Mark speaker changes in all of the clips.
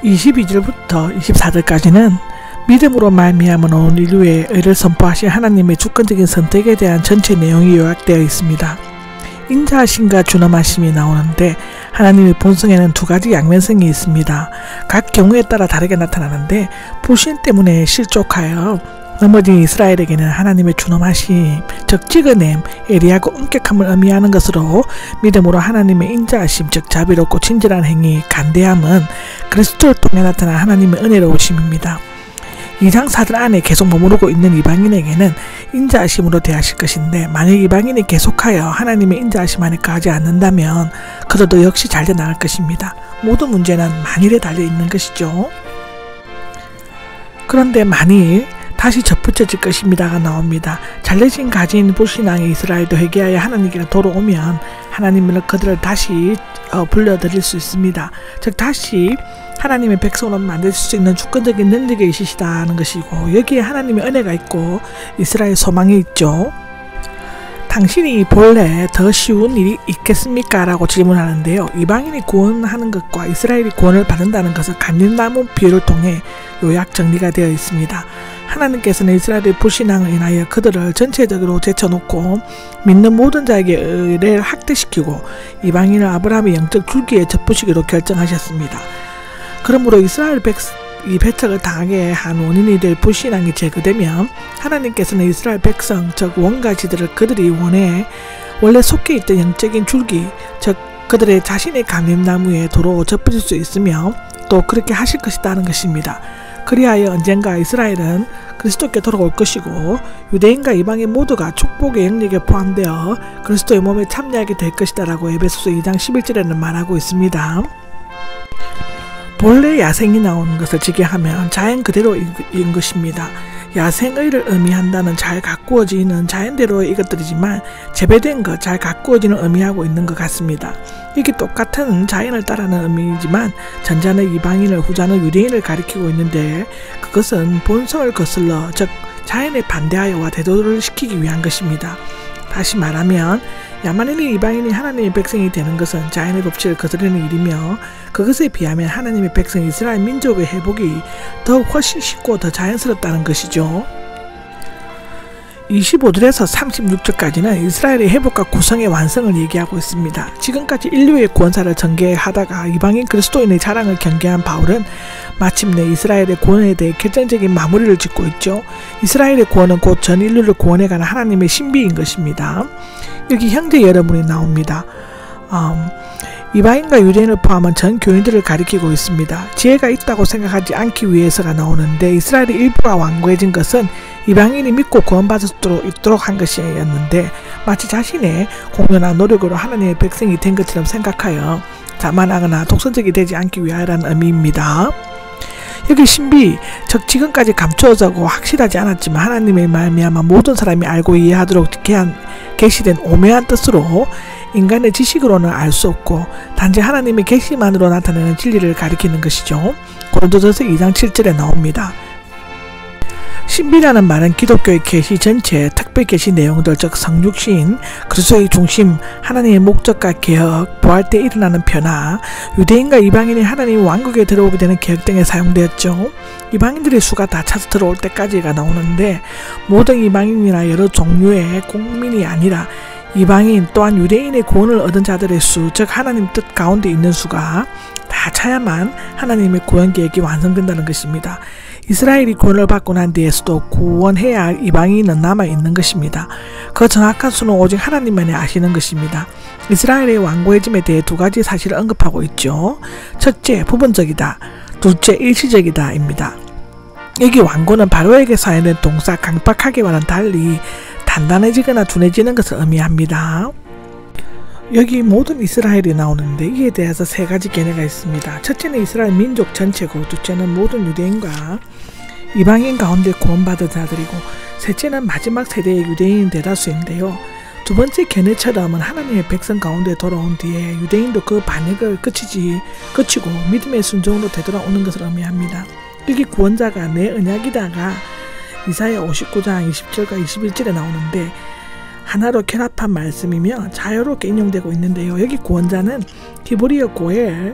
Speaker 1: 22절부터 24절까지는 믿음으로 말미암은 온 인류의 의를 선포하신 하나님의 주권적인 선택에 대한 전체 내용이 요약되어 있습니다. 인자하심과 준엄하심이 나오는데 하나님의 본성에는 두 가지 양면성이 있습니다. 각 경우에 따라 다르게 나타나는데 불신 때문에 실족하여 넘어진 이스라엘에게는 하나님의 준엄하심, 즉 찍어냄, 예리하고 엄격함을 의미하는 것으로 믿음으로 하나님의 인자하심, 즉 자비롭고 친절한 행위, 간대함은 그리스도를 통해 나타난 하나님의 은혜로우심입니다. 이장사들 안에 계속 머무르고 있는 이방인에게는 인자하심으로 대하실 것인데 만약 이방인이 계속하여 하나님의 인자하심 안에 가지 않는다면 그들도 역시 잘돼 나갈 것입니다. 모든 문제는 만일에 달려있는 것이죠. 그런데 만일 다시 접붙여질 것입니다가 나옵니다. 잘내신 가진 불신앙의 이스라엘도 회개하여 하나님께로 돌아오면 하나님은 그들을 다시 불려드릴 수 있습니다. 즉 다시 하나님의 백성으로 만들 수 있는 주권적인 능력이 있으시다는 것이고 여기에 하나님의 은혜가 있고 이스라엘 소망이 있죠. 당신이 본래 더 쉬운 일이 있겠습니까? 라고 질문하는데요. 이방인이 구원하는 것과 이스라엘이 구원을 받는다는 것은 감림나무 비유를 통해 요약 정리가 되어 있습니다. 하나님께서는 이스라엘의 불신앙을 인하여 그들을 전체적으로 제쳐놓고 믿는 모든 자에게 의를 확대시키고 이방인을 아브라함의 영적 줄기에 접붙이기로 결정하셨습니다. 그러므로 이스라엘 이 배척을 당하게 한 원인이 될 불신앙이 제거되면 하나님께서는 이스라엘 백성 즉 원가지들을 그들이 원래 속해 있던 영적인 줄기 즉 그들의 자신의 감림나무에 도로 접붙일 수 있으며 또 그렇게 하실 것이다 하는 것입니다. 그리하여 언젠가 이스라엘은 그리스도께 돌아올 것이고 유대인과 이방인 모두가 축복의 영역에 포함되어 그리스도의 몸에 참여하게 될 것이다 라고 에베소서 2장 11절에는 말하고 있습니다. 본래 야생이 나오는 것을 직역하면 자연 그대로인 것입니다. 야생의를 의미한다는 잘 가꾸어지는 자연대로의 이것들이지만 재배된 것, 잘 가꾸어지는 의미하고 있는 것 같습니다. 이게 똑같은 자연을 따르는 의미이지만 전자는 이방인을 후자는 유대인을 가리키고 있는데 그것은 본성을 거슬러 즉 자연에 반대하여와 대조를 시키기 위한 것입니다. 다시 말하면 야만인이 이방인이 하나님의 백성이 되는 것은 자연의 법칙을 거스르는 일이며 그것에 비하면 하나님의 백성 이스라엘 민족의 회복이 더욱 훨씬 쉽고 더 자연스럽다는 것이죠. 25절에서 36절까지는 이스라엘의 회복과 구성의 완성을 얘기하고 있습니다. 지금까지 인류의 구원사를 전개하다가 이방인 그리스도인의 자랑을 경계한 바울은 마침내 이스라엘의 구원에 대해 결정적인 마무리를 짓고 있죠. 이스라엘의 구원은 곧 전 인류를 구원해가는 하나님의 신비인 것입니다. 여기 형제 여러분이 나옵니다. 이방인과 유대인을 포함한 전 교인들을 가리키고 있습니다. 지혜가 있다고 생각하지 않기 위해서가 나오는데 이스라엘의 일부가 완고해진 것은 이방인이 믿고 구원받을 수 있도록 한 것이었는데 마치 자신의 공연한 노력으로 하나님의 백성이 된 것처럼 생각하여 자만하거나 독선적이 되지 않기 위하여라는 의미입니다. 여기 신비, 즉 지금까지 감추어져고 확실하지 않았지만 하나님의 말미암아 모든 사람이 알고 이해하도록 계시된 오묘한 뜻으로 인간의 지식으로는 알 수 없고 단지 하나님의 계시만으로 나타내는 진리를 가리키는 것이죠. 고린도전서 2장 7절에 나옵니다. 신비라는 말은 기독교의 계시 전체, 특별 계시 내용들 즉 성육신, 그리스도의 중심, 하나님의 목적과 개혁, 부활 때 일어나는 변화, 유대인과 이방인이 하나님의 왕국에 들어오게 되는 개혁 등에 사용되었죠. 이방인들의 수가 다 차서 들어올 때까지가 나오는데 모든 이방인이나 여러 종류의 국민이 아니라 이방인 또한 유대인의 구원을 얻은 자들의 수, 즉 하나님 뜻 가운데 있는 수가 다 차야만 하나님의 구원 계획이 완성된다는 것입니다. 이스라엘이 구원을 받고 난 뒤에서도 구원해야 할 이방인은 남아있는 것입니다. 그 정확한 수는 오직 하나님만이 아시는 것입니다. 이스라엘의 완고해짐에 대해 두 가지 사실을 언급하고 있죠. 첫째, 부분적이다. 둘째, 일시적이다 입니다. 여기 완고는 바로에게 사용된 동사 강박하게와는 달리 단단해지거나 둔해지는 것을 의미합니다. 여기 모든 이스라엘이 나오는데 이에 대해서 세 가지 견해가 있습니다. 첫째는 이스라엘 민족 전체고, 둘째는 모든 유대인과 이방인 가운데 구원받은 자들이고, 셋째는 마지막 세대의 유대인 대다수인데요. 두 번째 견해처럼은 하나님의 백성 가운데 돌아온 뒤에 유대인도 그 반역을 그치고 믿음의 순종으로 되돌아오는 것을 의미합니다. 여기 구원자가 내 언약이다가 이사야 59장 20절과 21절에 나오는데 하나로 결합한 말씀이며 자유롭게 인용되고 있는데요. 여기 구원자는 히브리어 고엘,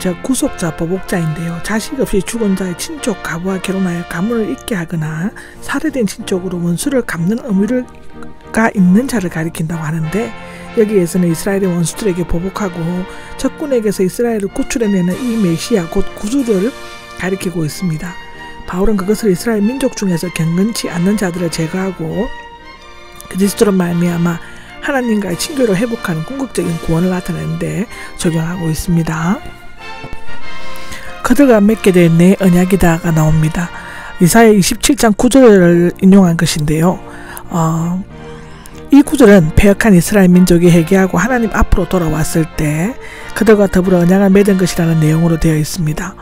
Speaker 1: 즉 구속자, 보복자인데요. 자식 없이 죽은 자의 친족, 가부와 결혼하여 가문을 잇게 하거나 살해된 친족으로 원수를 갚는 의무가 있는 자를 가리킨다고 하는데, 여기에서는 이스라엘의 원수들에게 보복하고 적군에게서 이스라엘을 구출해내는 이 메시아 곧 구주를 가리키고 있습니다. 바울은 그것을 이스라엘 민족 중에서 경건치 않는 자들을 제거하고 그리스도로 말미암아 하나님과의 친교를 회복하는 궁극적인 구원을 나타내는데 적용하고 있습니다. 그들과 맺게 될 내 언약이다가 나옵니다. 이사야 27장 9절을 인용한 것인데요. 이 구절은 패역한 이스라엘 민족이 회개하고 하나님 앞으로 돌아왔을 때 그들과 더불어 언약을 맺은 것이라는 내용으로 되어 있습니다.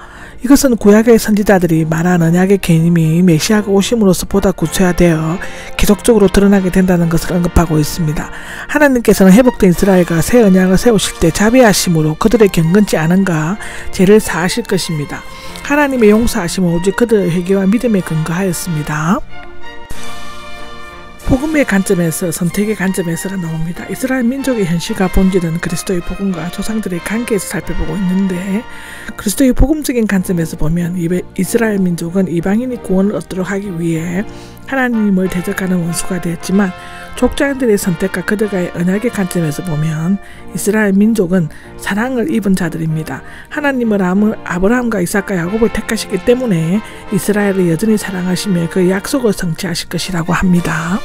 Speaker 1: 이것은 구약의 선지자들이 말한 언약의 개념이 메시아가 오심으로써 보다 구체화되어 계속적으로 드러나게 된다는 것을 언급하고 있습니다. 하나님께서는 회복된 이스라엘과 새 언약을 세우실 때 자비하심으로 그들의 경건치 않은가 죄를 사하실 것입니다. 하나님의 용서하심은 오직 그들의 회개와 믿음에 근거하였습니다. 복음의 관점에서, 선택의 관점에서가 나옵니다. 이스라엘 민족의 현실과 본질은 그리스도의 복음과 조상들의 관계에서 살펴보고 있는데, 그리스도의 복음적인 관점에서 보면 이스라엘 민족은 이방인이 구원을 얻도록 하기 위해 하나님을 대적하는 원수가 되었지만, 족장들의 선택과 그들과의 언약의 관점에서 보면 이스라엘 민족은 사랑을 입은 자들입니다. 하나님을 아브라함과 이삭과 야곱을 택하시기 때문에 이스라엘을 여전히 사랑하시며 그 약속을 성취하실 것이라고 합니다.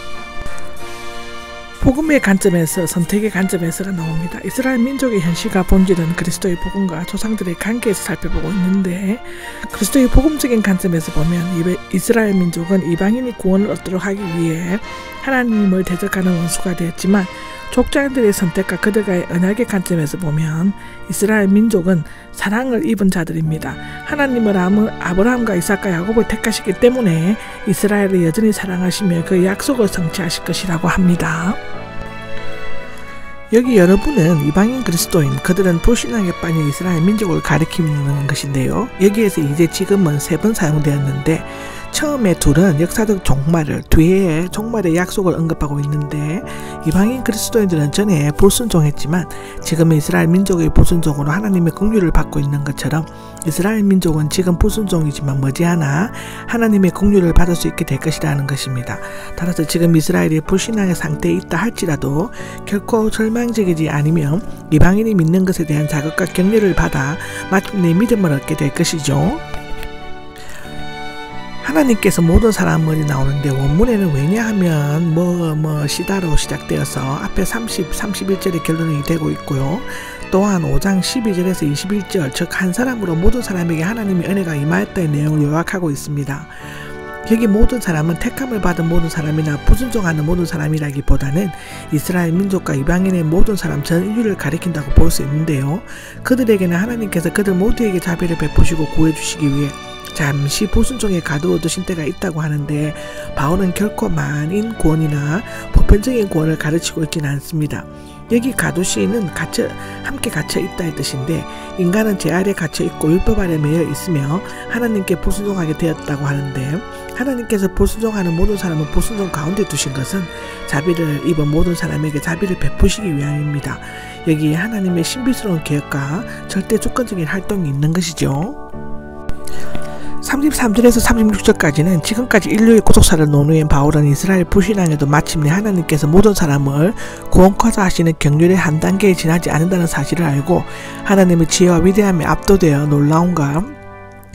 Speaker 1: 복음의 관점에서, 선택의 관점에서가 나옵니다. 이스라엘 민족의 현실과 본질은 그리스도의 복음과 조상들의 관계에서 살펴보고 있는데, 그리스도의 복음적인 관점에서 보면 이스라엘 민족은 이방인이 구원을 얻도록 하기 위해 하나님을 대적하는 원수가 되었지만, 족장들의 선택과 그들과의 언약의 관점에서 보면 이스라엘 민족은 사랑을 입은 자들입니다. 하나님을 아브라함과 이삭과 야곱을 택하시기 때문에 이스라엘을 여전히 사랑하시며 그 약속을 성취하실 것이라고 합니다. 여기 여러분은 이방인 그리스도인, 그들은 불신앙에 빠진 이스라엘 민족을 가리키는 것인데요. 여기에서 지금은 3번 사용되었는데, 처음에 둘은 역사적 종말을, 뒤에 종말의 약속을 언급하고 있는데, 이방인 그리스도인들은 전에 불순종했지만 지금은 이스라엘 민족의 불순종으로 하나님의 긍휼을 받고 있는 것처럼, 이스라엘 민족은 지금 불순종이지만 머지않아 하나님의 긍휼을 받을 수 있게 될 것이라는 것입니다. 따라서 지금 이스라엘이 불신앙의 상태에 있다 할지라도 결코 절망적이지 않으며 이방인이 믿는 것에 대한 자극과 격려를 받아 마침내 믿음을 얻게 될 것이죠. 하나님께서 모든 사람을 나오는데, 원문에는 왜냐하면 시다로 시작되어서 앞에 31절의 결론이 되고 있고요. 또한 5장 12절에서 21절, 즉 한 사람으로 모든 사람에게 하나님의 은혜가 임하였다의 내용을 요약하고 있습니다. 여기 모든 사람은 택함을 받은 모든 사람이나 불순종하는 모든 사람이라기보다는 이스라엘 민족과 이방인의 모든 사람 전 인류를 가리킨다고 볼 수 있는데요. 그들에게는 하나님께서 그들 모두에게 자비를 베푸시고 구해주시기 위해 잠시 불순종에 가두어두신 때가 있다고 하는데, 바울은 결코 만인 구원이나 보편적인 구원을 가르치고 있지는 않습니다. 여기 가두시는 함께 갇혀 있다의 뜻인데, 인간은 죄 아래 갇혀 있고 율법 아래 매여 있으며 하나님께 불순종하게 되었다고 하는데, 하나님께서 불순종하는 모든 사람을 불순종 가운데 두신 것은 자비를 입은 모든 사람에게 자비를 베푸시기 위함입니다. 여기에 하나님의 신비스러운 계획과 절대 조건적인 활동이 있는 것이죠. 33절에서 36절까지는 지금까지 인류의 구속사를 논의한 바울은 이스라엘 불신앙에도 마침내 하나님께서 모든 사람을 구원코자 하시는 경륜의 한 단계에 지나지 않는다는 사실을 알고 하나님의 지혜와 위대함에 압도되어 놀라움과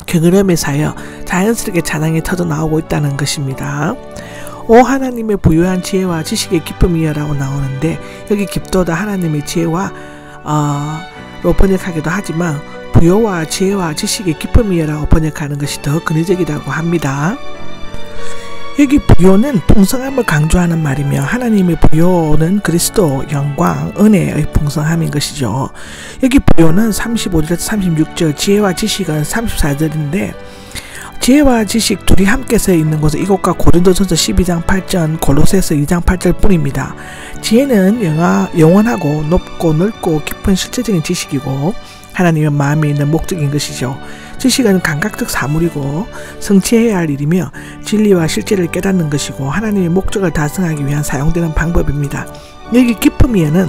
Speaker 1: 경외함에 사여 자연스럽게 찬양이 터져 나오고 있다는 것입니다. 오 하나님의 부유한 지혜와 지식의 기쁨이여라고 나오는데, 여기 깊도다 하나님의 지혜와 로 번역하기도 하지만 부요와 지혜와 지식의 기쁨이여라고 번역하는 것이 더 근위적이라고 합니다. 여기 부요는 풍성함을 강조하는 말이며, 하나님의 부요는 그리스도, 영광, 은혜의 풍성함인 것이죠. 여기 부요는 35절에서 36절, 지혜와 지식은 34절인데, 지혜와 지식 둘이 함께 서 있는 곳은 이곳과 고린도전서 12장 8절, 골로새서 2장 8절 뿐입니다. 지혜는 영원하고 높고 넓고 깊은 실제적인 지식이고, 하나님의 마음에 있는 목적인 것이죠. 지식은 감각적 사물이고 성취해야 할 일이며 진리와 실제를 깨닫는 것이고 하나님의 목적을 달성하기 위한 사용되는 방법입니다. 여기 기쁨이에는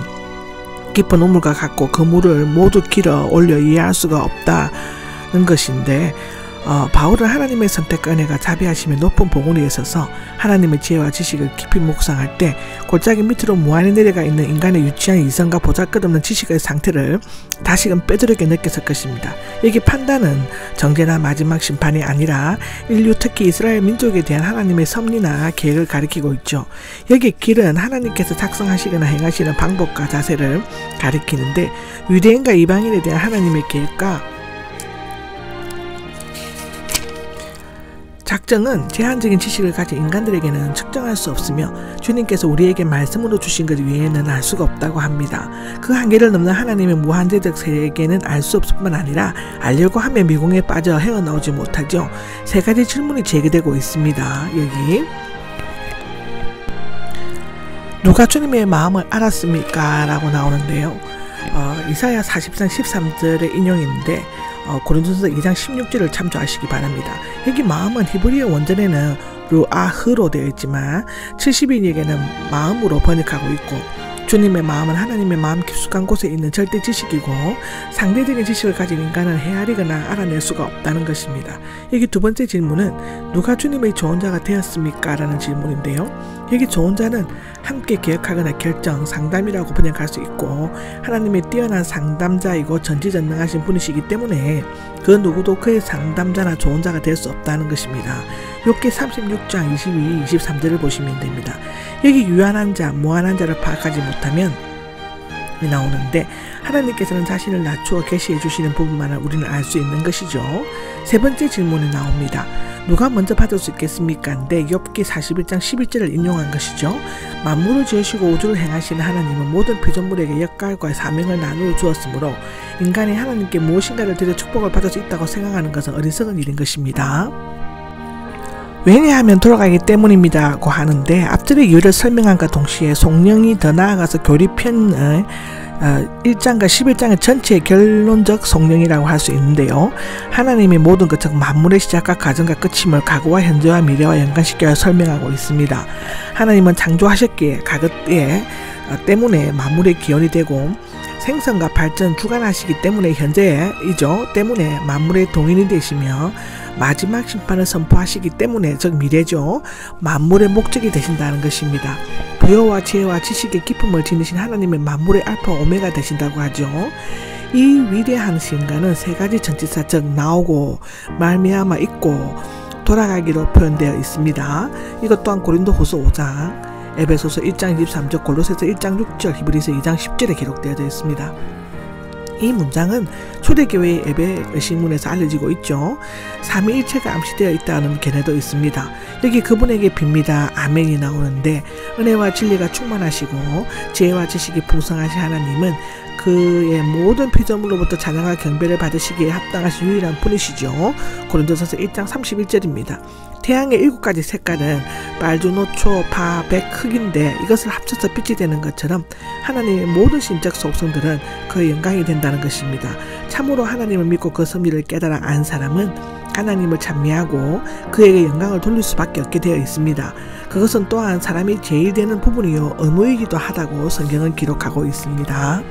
Speaker 1: 깊은 우물과 같고 그 물을 모두 길어 올려 이해할 수가 없다는 것인데, 바울은 하나님의 선택과 은혜가 자비하심의 높은 복원에 있어서 하나님의 지혜와 지식을 깊이 묵상할 때 골짜기 밑으로 무한히 내려가 있는 인간의 유치한 이성과 보잘것없는 지식의 상태를 다시금 뼈저리게 느꼈을 것입니다. 여기 판단은 정죄나 마지막 심판이 아니라 인류, 특히 이스라엘 민족에 대한 하나님의 섭리나 계획을 가리키고 있죠. 여기 길은 하나님께서 작성하시거나 행하시는 방법과 자세를 가리키는데, 유대인과 이방인에 대한 하나님의 계획과 작정은 제한적인 지식을 가진 인간들에게는 측정할 수 없으며 주님께서 우리에게 말씀으로 주신 것 외에는 알 수가 없다고 합니다. 그 한계를 넘는 하나님의 무한대적 세계는 알 수 없을 뿐만 아니라 알려고 하면 미궁에 빠져 헤어나오지 못하죠. 세 가지 질문이 제기되고 있습니다. 여기 누가 주님의 마음을 알았습니까? 라고 나오는데요. 이사야 40장 13절의 인용인데 고린도전서 2장 16절을 참조하시기 바랍니다. 여기 마음은 히브리어 원전에는 루아흐로 되어 있지만 70인에게는 마음으로 번역하고 있고, 주님의 마음은 하나님의 마음 깊숙한 곳에 있는 절대 지식이고 상대적인 지식을 가진 인간은 헤아리거나 알아낼 수가 없다는 것입니다. 여기 두 번째 질문은 누가 주님의 조언자가 되었습니까? 라는 질문인데요. 여기 조언자는 함께 계획하거나 결정, 상담이라고 번역할 수 있고 하나님의 뛰어난 상담자이고 전지전능하신 분이시기 때문에 그 누구도 그의 상담자나 조언자가 될 수 없다는 것입니다. 욥기 36장 22, 23절을 보시면 됩니다. 여기 유한한 자, 무한한 자를 파악하지 못하면 나오는데, 하나님께서는 자신을 낮추어 계시해 주시는 부분만을 우리는 알 수 있는 것이죠. 세 번째 질문이 나옵니다. 누가 먼저 받을 수 있겠습니까? 근데 욥기 41장 11절을 인용한 것이죠. 만물을 지으시고 우주를 행하시는 하나님은 모든 피조물에게 역할과 사명을 나누어 주었으므로 인간이 하나님께 무엇인가를 드려 축복을 받을 수 있다고 생각하는 것은 어리석은 일인 것입니다. 왜냐하면 돌아가기 때문입니다고 하는데, 앞절의 이유를 설명함과 동시에 성령이 더 나아가서 교리편의 1장과 11장의 전체의 결론적 성령이라고 할 수 있는데요. 하나님이 모든 것, 즉 만물의 시작과 가정과 끝임을 과거와 현재와 미래와 연관시켜 설명하고 있습니다. 하나님은 창조하셨기에 과거에 때문에 만물의 기원이 되고 생성과 발전 주관하시기 때문에 현재이죠. 때문에 만물의 동인이 되시며 마지막 심판을 선포하시기 때문에, 즉 미래죠, 만물의 목적이 되신다는 것입니다. 부여와 지혜와 지식의 깊음을 지니신 하나님의 만물의 알파 오메가 되신다고 하죠. 이 위대한 신간은 세 가지 전치사, 즉 나오고 말미암아 있고 돌아가기로 표현되어 있습니다. 이것 또한 고린도후서 5장, 에베소서 1장 23절, 골로새서 1장 6절, 히브리서 2장 10절에 기록되어 있습니다. 이 문장은 초대교회의 예배 신문에서 알려지고 있죠. 삼위일체가 암시되어 있다는 견해도 있습니다. 여기 그분에게 빕니다. 아멘이 나오는데, 은혜와 진리가 충만하시고 지혜와 지식이 풍성하신 하나님은 그의 모든 피조물로부터 찬양과 경배를 받으시기에 합당하신 유일한 분이시죠. 고린도전서 1장 31절입니다. 태양의 7가지 색깔은 빨주, 노초, 파, 백, 흑인데 이것을 합쳐서 빛이 되는 것처럼 하나님의 모든 신적 속성들은 그의 영광이 된다는 것입니다. 참으로 하나님을 믿고 그 섭리를 깨달아 안 사람은 하나님을 찬미하고 그에게 영광을 돌릴 수밖에 없게 되어 있습니다. 그것은 또한 사람이 제일 되는 부분이요 의무이기도 하다고 성경은 기록하고 있습니다.